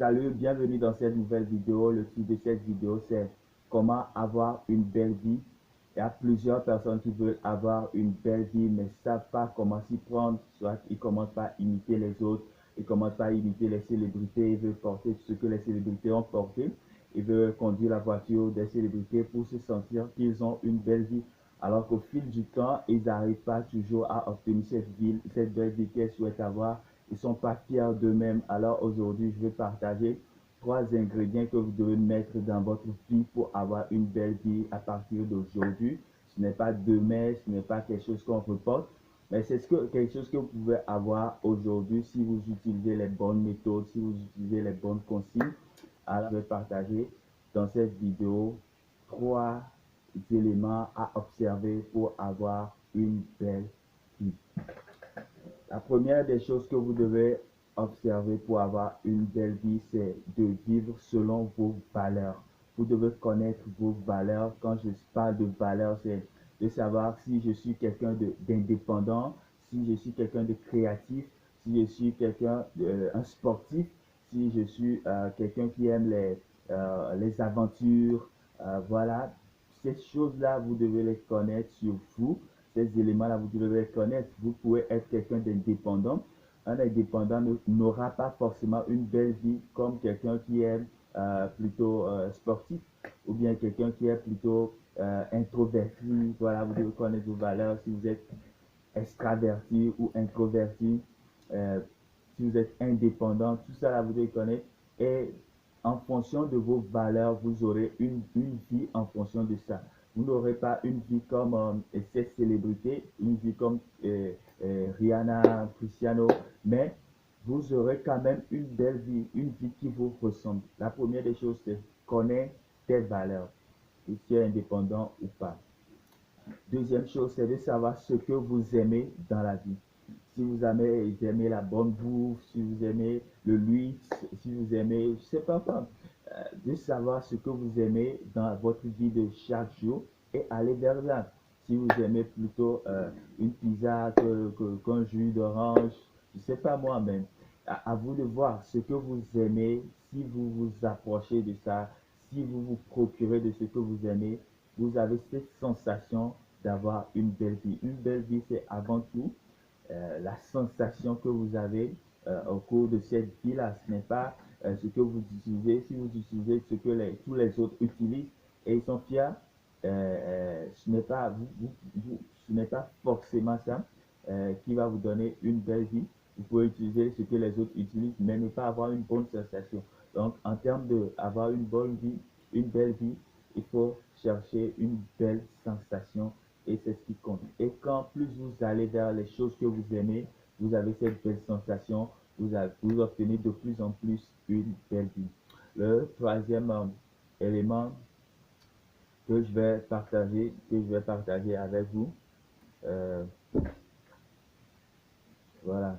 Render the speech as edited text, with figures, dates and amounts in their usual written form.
Salut, bienvenue dans cette nouvelle vidéo. Le titre de cette vidéo, c'est comment avoir une belle vie. Il y a plusieurs personnes qui veulent avoir une belle vie, mais ne savent pas comment s'y prendre. Soit ils commencent par imiter les autres, ils commencent par imiter les célébrités, ils veulent porter ce que les célébrités ont porté. Ils veulent conduire la voiture des célébrités pour se sentir qu'ils ont une belle vie. Alors qu'au fil du temps, ils n'arrivent pas toujours à obtenir cette belle vie qu'ils souhaitent avoir. Ils ne sont pas fiers d'eux-mêmes. Alors aujourd'hui, je vais partager 3 ingrédients que vous devez mettre dans votre vie pour avoir une belle vie à partir d'aujourd'hui. Ce n'est pas demain, ce n'est pas quelque chose qu'on reporte, mais c'est quelque chose que vous pouvez avoir aujourd'hui si vous utilisez les bonnes méthodes, si vous utilisez les bonnes consignes. Alors, je vais partager dans cette vidéo 3 éléments à observer pour avoir une belle vie. La première des choses que vous devez observer pour avoir une belle vie, c'est de vivre selon vos valeurs. Vous devez connaître vos valeurs. Quand je parle de valeurs, c'est de savoir si je suis quelqu'un d'indépendant, si je suis quelqu'un de créatif, si je suis quelqu'un un sportif, si je suis quelqu'un qui aime les aventures. Voilà, ces choses-là, vous devez les connaître sur vous. Ces éléments-là, vous devez les connaître. Vous pouvez être quelqu'un d'indépendant. Un indépendant n'aura pas forcément une belle vie comme quelqu'un qui est plutôt sportif ou bien quelqu'un qui est plutôt introverti. Voilà, vous devez connaître vos valeurs. Si vous êtes extraverti ou introverti, euh, si vous êtes indépendant, tout ça là, vous devez connaître. Et en fonction de vos valeurs, vous aurez une vie en fonction de ça. Vous n'aurez pas une vie comme ces célébrités, une vie comme Rihanna, Cristiano, mais vous aurez quand même une belle vie, une vie qui vous ressemble. La première des choses, c'est connaître tes valeurs, que tu es indépendant ou pas. Deuxième chose, c'est de savoir ce que vous aimez dans la vie. Si vous aimez la bonne bouffe, si vous aimez le luxe, si vous aimez, je sais pas quoi, de savoir ce que vous aimez dans votre vie de chaque jour et aller vers là. Si vous aimez plutôt une pizza qu'un jus d'orange, je sais pas moi-même. À vous de voir ce que vous aimez, si vous vous approchez de ça, si vous vous procurez de ce que vous aimez, vous avez cette sensation d'avoir une belle vie. Une belle vie, c'est avant tout la sensation que vous avez au cours de cette vie-là. Ce n'est pas ce que vous utilisez. Si vous utilisez ce que tous les autres utilisent et ils sont fiers, ce n'est pas, ce n'est pas forcément ça qui va vous donner une belle vie. Vous pouvez utiliser ce que les autres utilisent, mais ne pas avoir une bonne sensation. Donc, en termes d'avoir une bonne vie, une belle vie, il faut chercher une belle sensation et c'est ce qui compte. Et quand plus vous allez vers les choses que vous aimez, vous avez cette belle sensation, vous obtenez de plus en plus une belle vie. Le troisième élément que je vais partager avec vous, euh, voilà.